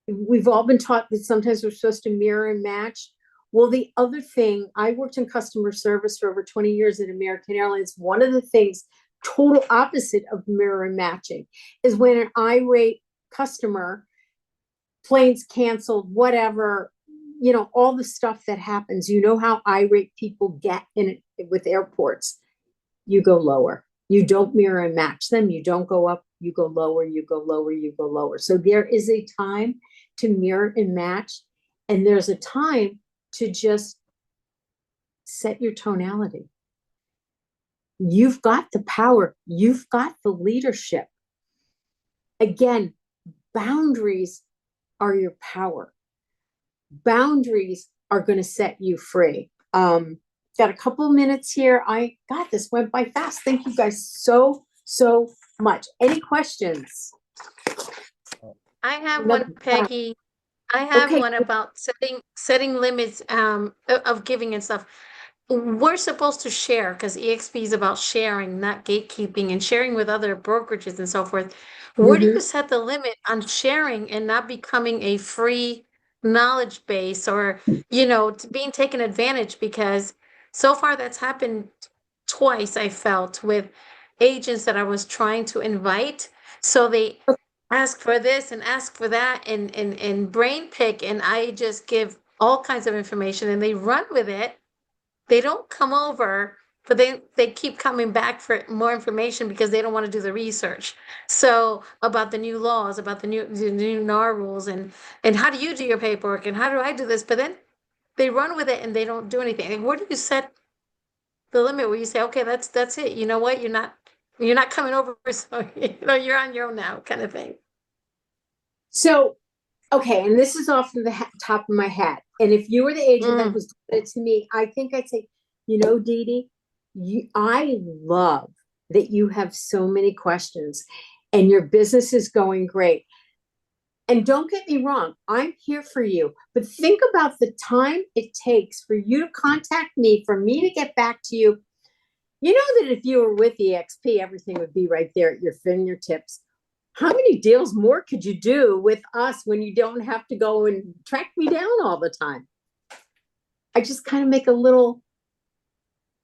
We've all been taught that sometimes we're supposed to mirror and match. Well, the other thing, I worked in customer service for over 20 years at American Airlines. One of the things, total opposite of mirror and matching, is when an irate customer, planes canceled, whatever, you know, all the stuff that happens. You know how irate people get in it with airports. You go lower. You don't mirror and match them. You don't go up. You go lower. You go lower. You go lower. So there is a time to mirror and match, and there's a time to just set your tonality. You've got the power. You've got the leadership. Again, boundaries are your power. Boundaries are going to set you free. Got a couple of minutes here. God, this went by fast. Thank you guys so much. Any questions? I have one, Peggy. I have one about setting limits of giving and stuff. We're supposed to share because EXP is about sharing, not gatekeeping, and sharing with other brokerages and so forth. Where do you set the limit on sharing and not becoming a free knowledge base, or, you know, being taken advantage? Because so far that's happened twice, I felt, with agents that I was trying to invite. So they ask for this and ask for that and brain pick, and I just give all kinds of information and they run with it. They don't come over, but they keep coming back for more information because they don't want to do the research. So about the new laws, about the new NAR rules, and how do you do your paperwork, and how do I do this? But then they run with it and they don't do anything. And where do you set the limit where you say, okay, that's it. You know what? You're not coming over, so you know you're on your own now, kind of thing. So, okay, and this is off the top of my head. And if you were the agent that was doing it to me, I think I'd say, you know, Dee Dee, I love that you have so many questions and your business is going great. And don't get me wrong, I'm here for you. But think about the time it takes for you to contact me, for me to get back to you. You know that if you were with EXP, everything would be right there at your fingertips. How many deals more could you do with us when you don't have to go and track me down all the time? I just kind of make a little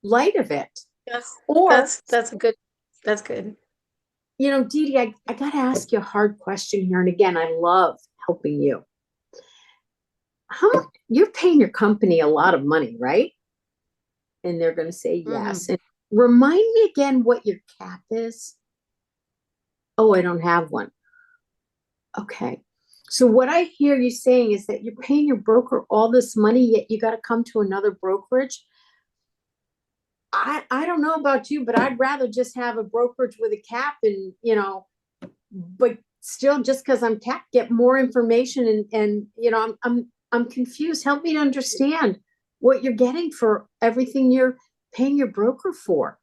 light of it. Yes, or that's good. You know, Dee Dee, I got to ask you a hard question here. And again, I love helping you. How much you're paying your company a lot of money, right? And they're going to say yes. And remind me again what your cap is. Oh, I don't have one. Okay. So what I hear you saying is that you're paying your broker all this money, yet you got to come to another brokerage. I don't know about you, but I'd rather just have a brokerage with a cap and, you know, but still just because I'm capped, get more information and you know, I'm confused. Help me to understand what you're getting for everything you're paying your broker for.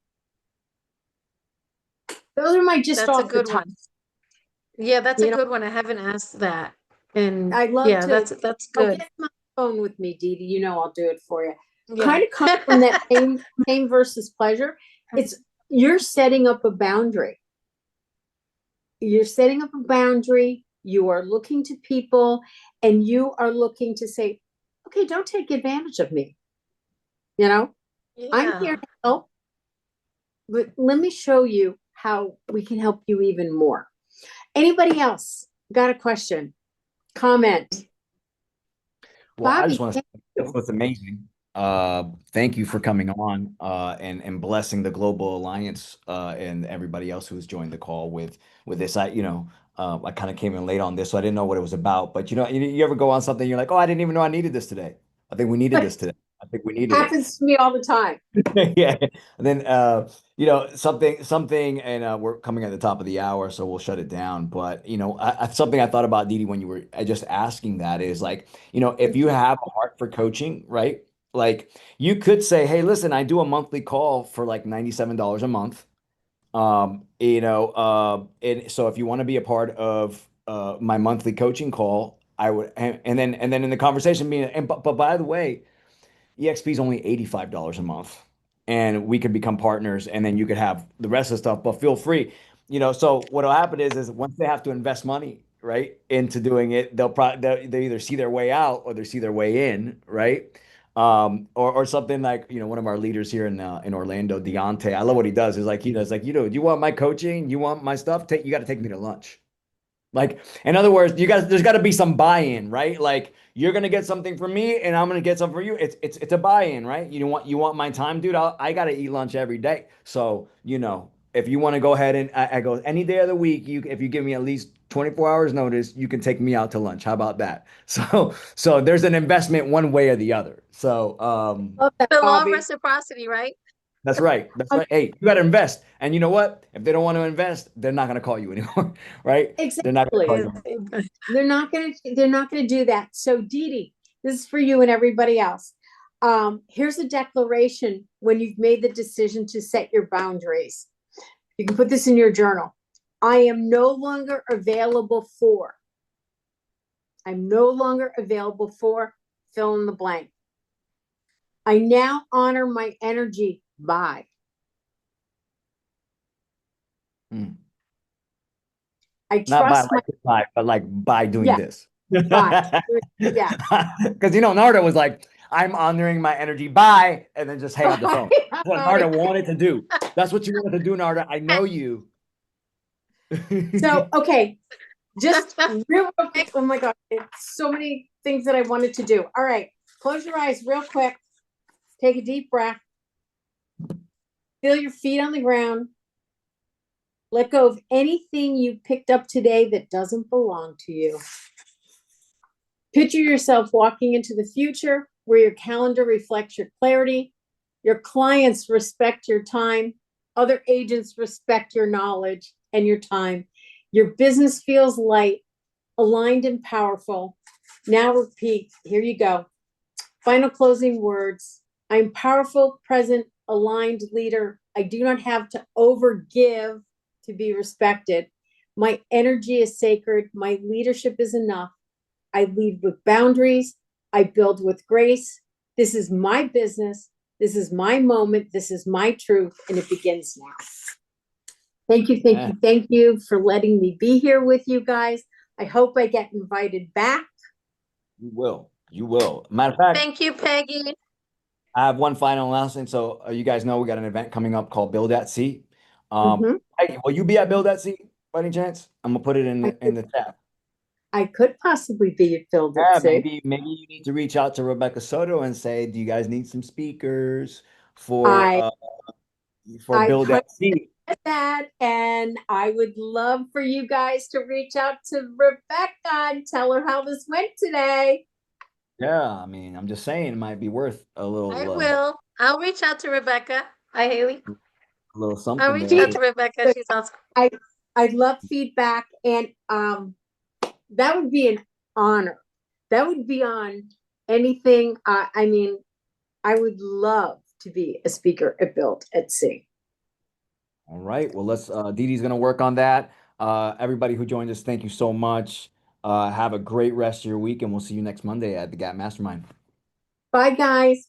Those are my just That's off a good the top. one. Yeah, that's You a know, good one. I haven't asked that. And I love yeah, to. that's I'll good. get my phone with me, Dee Dee. You know I'll do it for you. Yeah. Kind of comes from that pain versus pleasure. It's you're setting up a boundary. You're setting up a boundary you are looking to people, and you are looking to say, okay, don't take advantage of me. You know, I'm here Yeah. to help, but let me show you how we can help you even more. Anybody else got a question, comment? Well, I just Bobby, want to thank say you. it's amazing. Thank you for coming on and blessing the Global Alliance and everybody else who has joined the call with this. I kind of came in late on this, so I didn't know what it was about. But you ever go on something, you're like, oh, I didn't even know I needed this today. I think we needed this today. I think we needed it. Happens to me all the time. Yeah. And then something and we're coming at the top of the hour, so we'll shut it down. But something I thought about, Didi, when you were just asking that is like, if you have a heart for coaching, right? Like you could say, hey, listen, I do a monthly call for like $97 a month. And so if you want to be a part of my monthly coaching call, I would and then in the conversation being but by the way, EXP is only $85 a month, and we could become partners, and then you could have the rest of the stuff. But feel free, So what'll happen is once they have to invest money, right, into doing it, they either see their way out or they see their way in, right? Or something like one of our leaders here in Orlando, Deontay. I love what he does. Is like he does like do you want my coaching? You want my stuff? You got to take me to lunch. Like, in other words, there's got to be some buy-in, right? Like, you're gonna get something from me, and I'm gonna get something for you. It's a buy-in, right? You want my time, dude. I gotta eat lunch every day. So, if you want to go ahead and I go any day of the week, if you give me at least 24 hours notice, you can take me out to lunch. How about that? So there's an investment one way or the other. So, Love that, The law of Bobby. reciprocity, right? that's right. That's Um, right. Hey, you got to invest. And you know what? If they don't want to invest, they're not going to call you anymore, right? They're not going to call exactly. you. They're not gonna do that. So Dee Dee, this is for you and everybody else. Here's a declaration when you've made the decision to set your boundaries. You can put this in your journal. I am no longer available for. I'm no longer available for fill in the blank. I now honor my energy by. Mm. I Not by trust my, like this by, but like by doing yeah, this. by. Yeah. Because Narda was like, I'm honoring my energy by, and then just hang up the phone. That's what Narda wanted to do. That's what you wanted to do, Narda. I know you. So, okay, just real quick. Oh my God, it's so many things that I wanted to do. All right, close your eyes real quick. Take a deep breath. Feel your feet on the ground. Let go of anything you picked up today that doesn't belong to you. Picture yourself walking into the future where your calendar reflects your clarity. Your clients respect your time. Other agents respect your knowledge and your time. Your business feels light, aligned, and powerful. Now repeat. Here you go. Final closing words. I'm powerful, present, aligned leader. I do not have to overgive to be respected. My energy is sacred. My leadership is enough. I lead with boundaries. I build with grace. This is my business. This is my moment. This is my truth. And it begins now. Thank you, thank you, thank you for letting me be here with you guys. I hope I get invited back. You will. You will. Matter of fact, Thank you, Peggy. I have one final announcement. So you guys know we got an event coming up called Build at Sea. Mhm. Hey, will you be at Build at Sea by any chance? I'm gonna put it I in the chat. could possibly be filled at Yeah, sea. maybe you need to reach out to Rebecca Soto and say, do you guys need some speakers I for I Build at Sea? that, and I would love for you guys to reach out to Rebecca and tell her how this went today. Yeah, I mean, I'm just saying it might be worth a I little will. I'll reach out to Rebecca. Hi, Haley. I'll something reach there. out to Rebecca. She's awesome. I'd love feedback, and that would be an honor. That would be on anything. I mean, I would love to be a speaker at Built at Sea. All right. Well, let's Dee Dee's gonna work on that. Everybody who joined us, thank you so much. Have a great rest of your week, and we'll see you next Monday at the Gap Mastermind. Bye, guys.